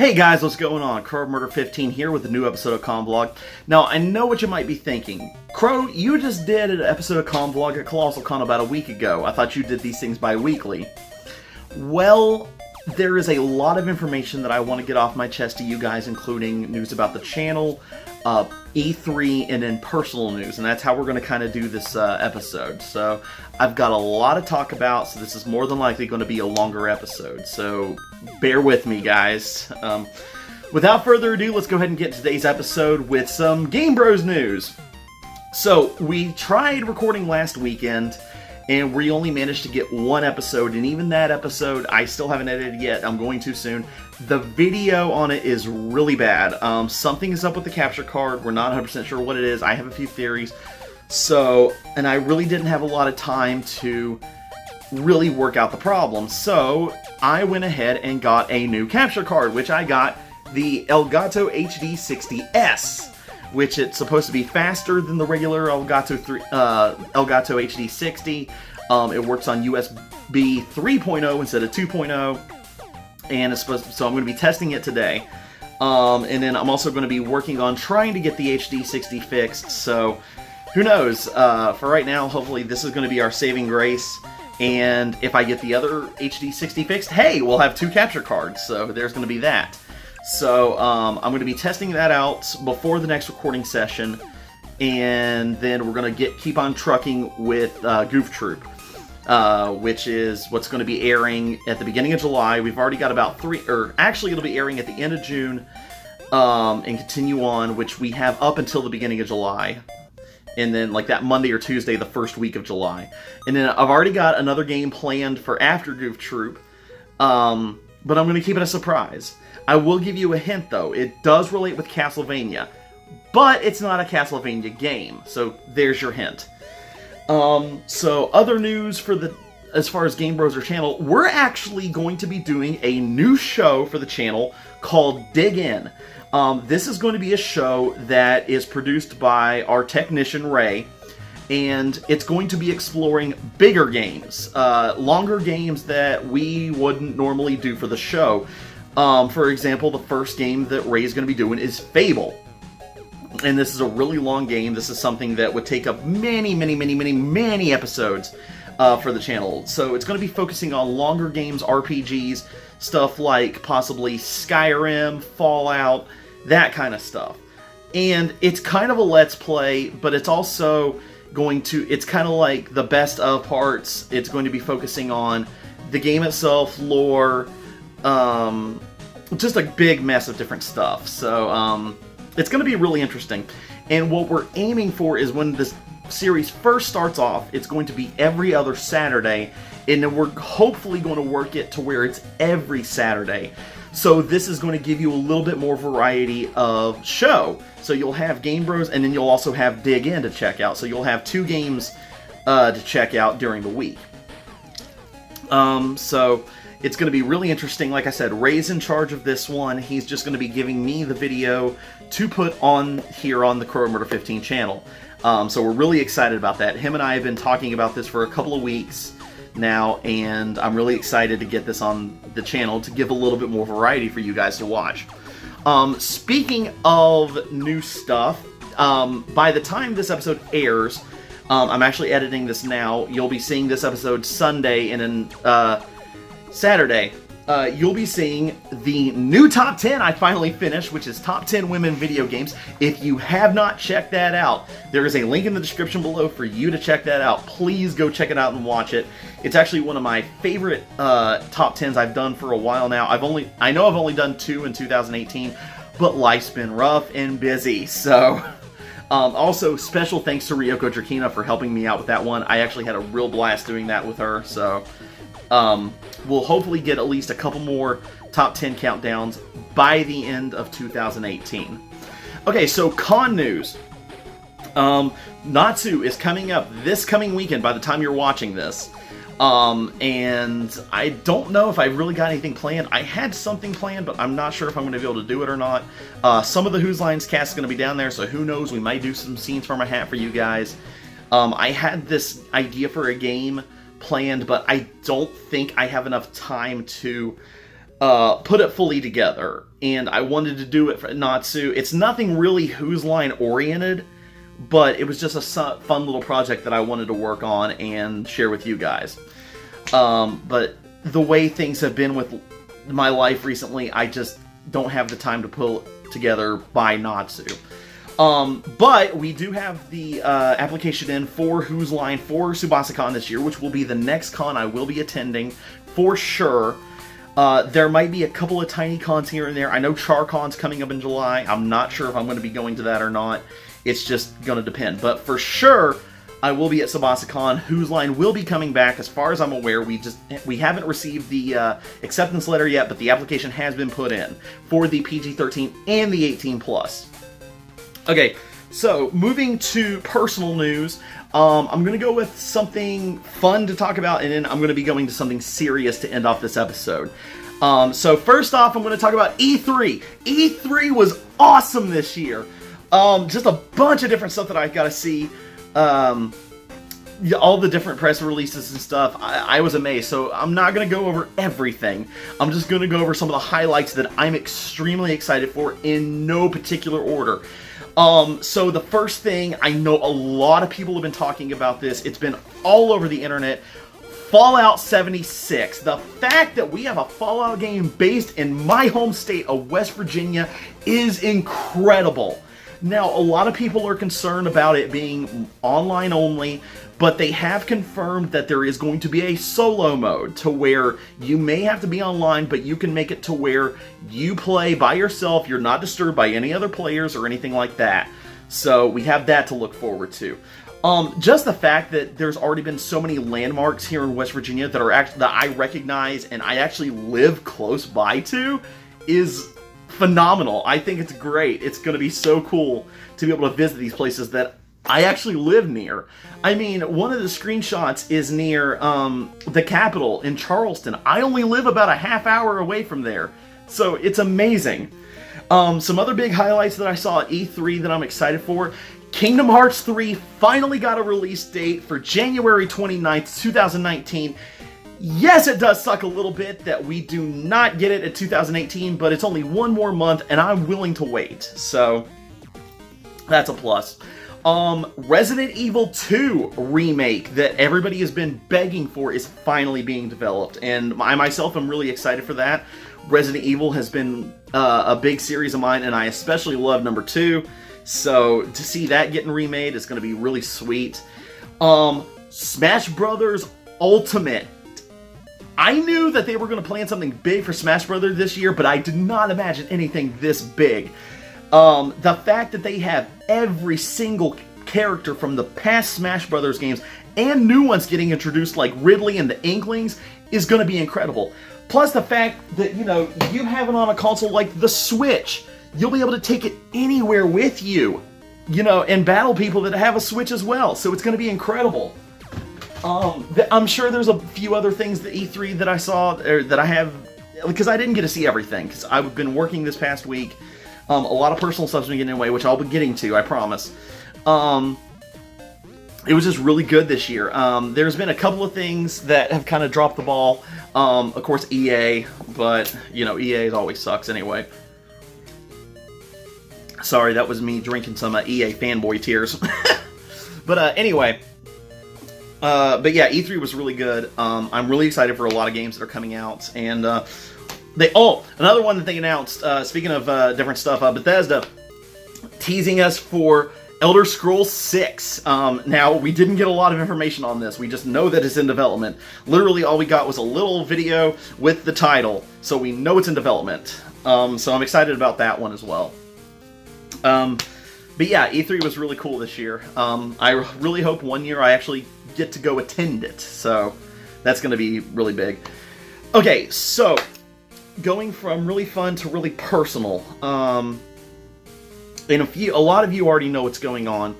Hey guys, what's going on? Crow Murder 15 here with a new episode of Convlog. Now, I know what you might be thinking. Crow, you just did an episode of Convlog at Colossal Con about a week ago. I thought you did these things bi-weekly. Well, there is a lot of information that I want to get off my chest to you guys, including news about the channel, E3, and then personal news, and that's how we're going to kind of do this episode. So, I've got a lot to talk about, so this is more than likely going to be a longer episode, so bear with me, guys. Without further ado, let's go ahead and get today's episode with some Game Bros news. So, we tried recording last weekend, and we only managed to get one episode, and even that episode, I still haven't edited yet. I'm going to soon. The video on it is really bad. Something is up with the capture card. We're not 100% sure what it is. I have a few theories. So, and I really didn't have a lot of time to really work out the problem. So, I went ahead and got a new capture card, which I got the Elgato HD60S. Which it's supposed to be faster than the regular Elgato HD60. It works on USB 3.0 instead of 2.0, and it's supposed to, so I'm going to be testing it today. And then I'm also going to be working on trying to get the HD60 fixed. So who knows? For right now, hopefully this is going to be our saving grace. And if I get the other HD60 fixed, hey, we'll have two capture cards. So there's going to be that. So, I'm going to be testing that out before the next recording session, and then we're going to keep on trucking with Goof Troop, which is what's going to be airing at the beginning of July. We've already got about actually it'll be airing at the end of June, and continue on, which we have up until the beginning of July. And then, like, that Monday or Tuesday, the first week of July. And then I've already got another game planned for after Goof Troop, but I'm going to keep it a surprise. I will give you a hint, though. It does relate with Castlevania, but it's not a Castlevania game, so there's your hint. So other news as far as Game Bros. Channel, we're actually going to be doing a new show for the channel called Dig In. This is going to be a show that is produced by our technician, Ray, and it's going to be exploring bigger games, longer games that we wouldn't normally do for the show. For example, the first game that Ray's going to be doing is Fable. And this is a really long game. This is something that would take up many episodes for the channel. So it's going to be focusing on longer games, RPGs, stuff like possibly Skyrim, Fallout, that kind of stuff. And it's kind of a Let's Play, but it's also it's kind of like the best of parts. It's going to be focusing on the game itself, lore, just a big mess of different stuff. So, it's going to be really interesting. And what we're aiming for is when this series first starts off, it's going to be every other Saturday, and then we're hopefully going to work it to where it's every Saturday. So this is going to give you a little bit more variety of show. So you'll have Game Bros, and then you'll also have Dig In to check out. So you'll have two games to check out during the week. So it's going to be really interesting. Like I said, Ray's in charge of this one. He's just going to be giving me the video to put on here on the Crow Murder 15 channel. So we're really excited about that. Him and I have been talking about this for a couple of weeks now, and I'm really excited to get this on the channel to give a little bit more variety for you guys to watch. Speaking of new stuff, by the time this episode airs, I'm actually editing this now. You'll be seeing this episode Sunday, and then Saturday, you'll be seeing the new Top 10 I finally finished, which is Top 10 Women Video Games. If you have not checked that out, there is a link in the description below for you to check that out. Please go check it out and watch it. It's actually one of my favorite Top 10s I've done for a while now. I know I've only done 2 in 2018, but life's been rough and busy, so... also, special thanks to Ryoko Drakina for helping me out with that one. I actually had a real blast doing that with her, so... we'll hopefully get at least a couple more top 10 countdowns by the end of 2018. Okay, so con news. Natsu is coming up this coming weekend by the time you're watching this. And I don't know if I really got anything planned. I had something planned, but I'm not sure if I'm going to be able to do it or not. Some of the Whose Lines cast is going to be down there, so who knows, we might do some scenes from a hat for you guys. I had this idea for a game planned, but I don't think I have enough time to put it fully together, and I wanted to do it for Natsu. It's nothing really Whose Line oriented, but it was just a fun little project that I wanted to work on and share with you guys. But the way things have been with my life recently, I just don't have the time to pull together by Natsu. But we do have the application in for Whose Line for Tsubasa-Con this year, which will be the next con I will be attending for sure. There might be a couple of tiny cons here and there. I know CharCon's coming up in July. I'm not sure if I'm going to be going to that or not. It's just going to depend. But for sure, I will be at Tsubasa-Con. Whose Line will be coming back. As far as I'm aware, we haven't received the acceptance letter yet, but the application has been put in for the PG-13 and the 18+. Okay, so moving to personal news, I'm going to go with something fun to talk about, and then I'm going to be going to something serious to end off this episode. So first off, I'm going to talk about E3. E3 was awesome this year. Just a bunch of different stuff that I got to see. All the different press releases and stuff. I was amazed. So I'm not going to go over everything. I'm just going to go over some of the highlights that I'm extremely excited for in no particular order. So the first thing, I know a lot of people have been talking about this. It's been all over the internet. Fallout 76. The fact that we have a Fallout game based in my home state of West Virginia is incredible. Now, a lot of people are concerned about it being online only, but they have confirmed that there is going to be a solo mode to where you may have to be online, but you can make it to where you play by yourself. You're not disturbed by any other players or anything like that. So we have that to look forward to. Just the fact that there's already been so many landmarks here in West Virginia that I recognize and I actually live close by to is phenomenal. I think it's great. It's going to be so cool to be able to visit these places that I actually live near. I mean, one of the screenshots is near the Capitol in Charleston. I only live about a half hour away from there. So it's amazing. Some other big highlights that I saw at E3 that I'm excited for. Kingdom Hearts 3 finally got a release date for January 29th, 2019. Yes, it does suck a little bit that we do not get it at 2018, but it's only one more month, and I'm willing to wait. So, that's a plus. Resident Evil 2 remake that everybody has been begging for is finally being developed, and I myself am really excited for that. Resident Evil has been a big series of mine, and I especially love number 2, so to see that getting remade is going to be really sweet. Smash Brothers Ultimate. I knew that they were going to plan something big for Smash Brothers this year, but I did not imagine anything this big. The fact that they have every single character from the past Smash Brothers games and new ones getting introduced like Ridley and the Inklings is going to be incredible. Plus the fact that, you know, you have it on a console like the Switch. You'll be able to take it anywhere with you, you know, and battle people that have a Switch as well. So it's going to be incredible. I'm sure there's a few other things that E3 that I saw, or that I have, because I didn't get to see everything, because I've been working this past week. A lot of personal stuff's been getting in the way, which I'll be getting to, I promise. It was just really good this year. There's been a couple of things that have kind of dropped the ball. Of course, EA, but, you know, EA always sucks anyway. Sorry, that was me drinking some EA fanboy tears. But anyway... but yeah, E3 was really good. I'm really excited for a lot of games that are coming out, and another one that they announced. Speaking of different stuff, Bethesda teasing us for Elder Scrolls 6. Now we didn't get a lot of information on this. We just know that it's in development. Literally, all we got was a little video with the title, so we know it's in development. So I'm excited about that one as well. But yeah, E3 was really cool this year. I really hope one year I actually get to go attend it. So that's going to be really big. Okay, so going from really fun to really personal. And a lot of you already know what's going on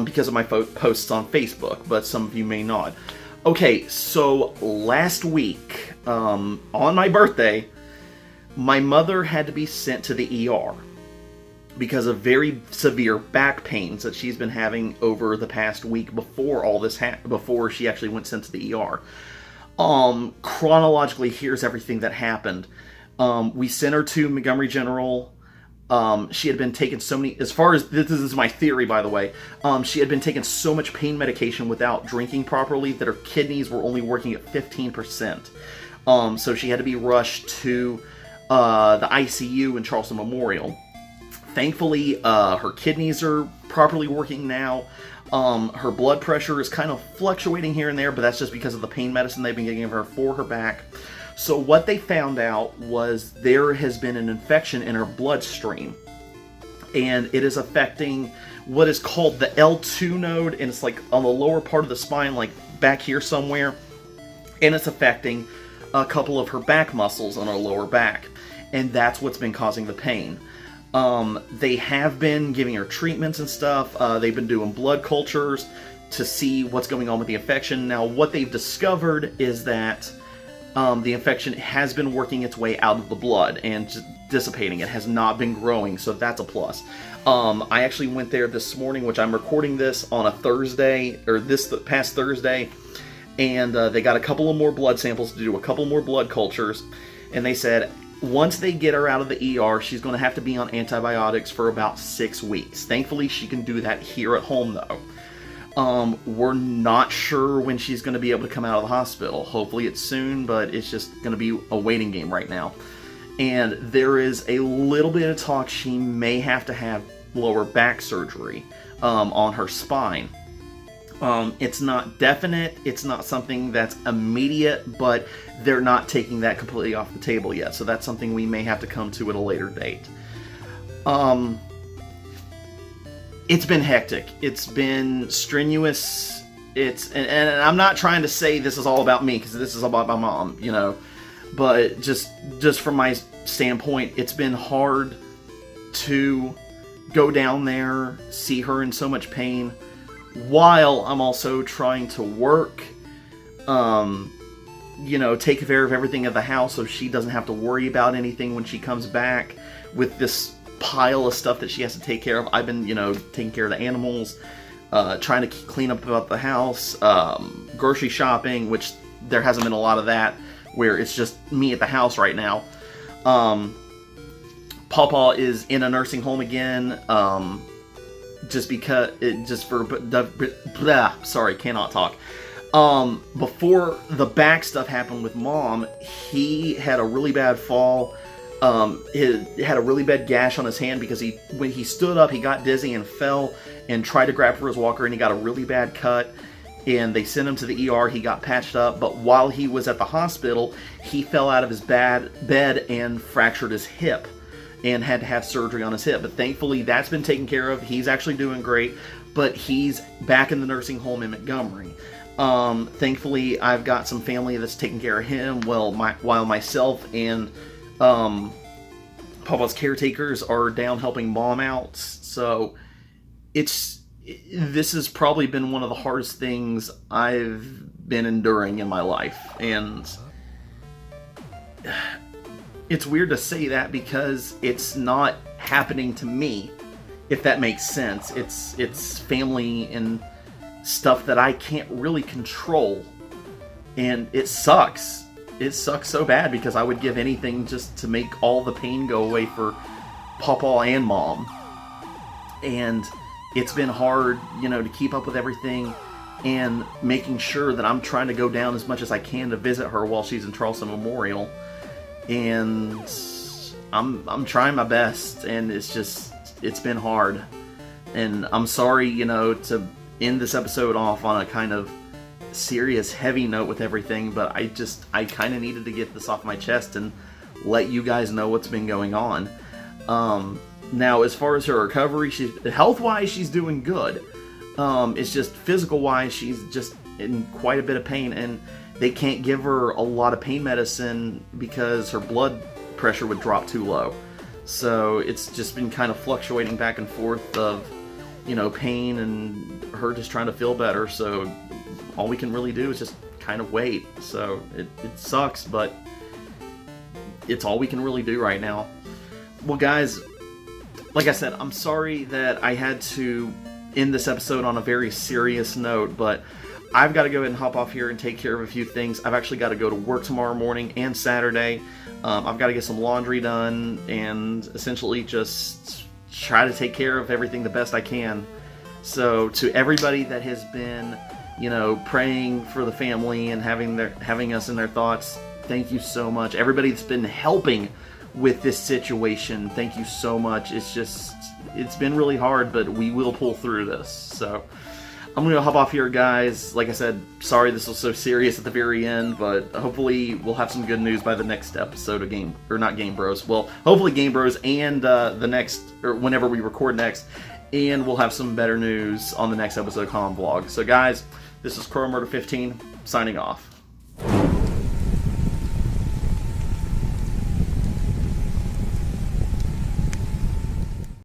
because of my posts on Facebook, but some of you may not. Okay, so last week, on my birthday, my mother had to be sent to the ER because of very severe back pains that she's been having over the past week before all this before she actually went sent to the ER. Chronologically, here's everything that happened. We sent her to Montgomery General. She had been taking so many, as far as, this is my theory, by the way, she had been taking so much pain medication without drinking properly that her kidneys were only working at 15%. So she had to be rushed to the ICU in Charleston Memorial. Thankfully, her kidneys are properly working now. Her blood pressure is kind of fluctuating here and there, but that's just because of the pain medicine they've been giving her for her back. So what they found out was there has been an infection in her bloodstream, and it is affecting what is called the L2 node, and it's like on the lower part of the spine, like back here somewhere, and it's affecting a couple of her back muscles on her lower back, and that's what's been causing the pain. They have been giving her treatments and stuff. They've been doing blood cultures to see what's going on with the infection. Now, what they've discovered is that the infection has been working its way out of the blood and just dissipating. It has not been growing, so that's a plus. I actually went there this morning, which I'm recording this on a Thursday, or this past Thursday, and they got a couple of more blood samples to do, a couple more blood cultures, and they said once they get her out of the ER, she's going to have to be on antibiotics for about 6 weeks. Thankfully, she can do that here at home, though. We're not sure when she's going to be able to come out of the hospital. Hopefully it's soon, but it's just going to be a waiting game right now. And there is a little bit of talk she may have to have lower back surgery on her spine. It's not definite, it's not something that's immediate, but they're not taking that completely off the table yet. So that's something we may have to come to at a later date. It's been hectic. It's been strenuous. And I'm not trying to say this is all about me, because this is about my mom, you know. But just from my standpoint, it's been hard to go down there, see her in so much pain, while I'm also trying to work, you know, take care of everything at the house so she doesn't have to worry about anything when she comes back with this pile of stuff that she has to take care of. I've been, you know, taking care of the animals, trying to clean up about the house, grocery shopping, which there hasn't been a lot of that, where it's just me at the house right now. Pawpaw is in a nursing home again, sorry, cannot talk. Before the back stuff happened with Mom, he had a really bad fall. He had a really bad gash on his hand because when he stood up, he got dizzy and fell and tried to grab for his walker, and he got a really bad cut. And they sent him to the ER. He got patched up, but while he was at the hospital, he fell out of his bed and fractured his hip and had to have surgery on his hip. But thankfully, that's been taken care of. He's actually doing great, but he's back in the nursing home in Montgomery. Thankfully, I've got some family that's taking care of him, while myself and Pawpaw's caretakers are down helping Mom out. So this has probably been one of the hardest things I've been enduring in my life. And it's weird to say that because it's not happening to me, if that makes sense. It's family and stuff that I can't really control. And it sucks. It sucks so bad because I would give anything just to make all the pain go away for Pawpaw and Mom. And it's been hard, you know, to keep up with everything and making sure that I'm trying to go down as much as I can to visit her while she's in Charleston Memorial. And I'm trying my best, and it's been hard. And I'm sorry, you know, to end this episode off on a kind of serious, heavy note with everything, but I kind of needed to get this off my chest and let you guys know what's been going on. Now, as far as her recovery, health-wise, she's doing good. It's just physical-wise, she's just in quite a bit of pain, and they can't give her a lot of pain medicine because her blood pressure would drop too low. So it's just been kind of fluctuating back and forth of, you know, pain and her just trying to feel better. So all we can really do is just kind of wait. So it sucks, but it's all we can really do right now. Well, guys, like I said, I'm sorry that I had to end this episode on a very serious note, but I've got to go ahead and hop off here and take care of a few things. I've actually got to go to work tomorrow morning and Saturday. I've got to get some laundry done and essentially just try to take care of everything the best I can. So to everybody that has been, praying for the family and having us in their thoughts, thank you so much. Everybody that's been helping with this situation, thank you so much. It's been really hard, but we will pull through this. So I'm going to hop off here, guys. Like I said, sorry this was so serious at the very end, but hopefully we'll have some good news by the next episode of not Game Bros. Well, hopefully Game Bros and the next, or whenever we record next, and we'll have some better news on the next episode of Colin Vlog. So guys, this is Crow Murder 15, signing off.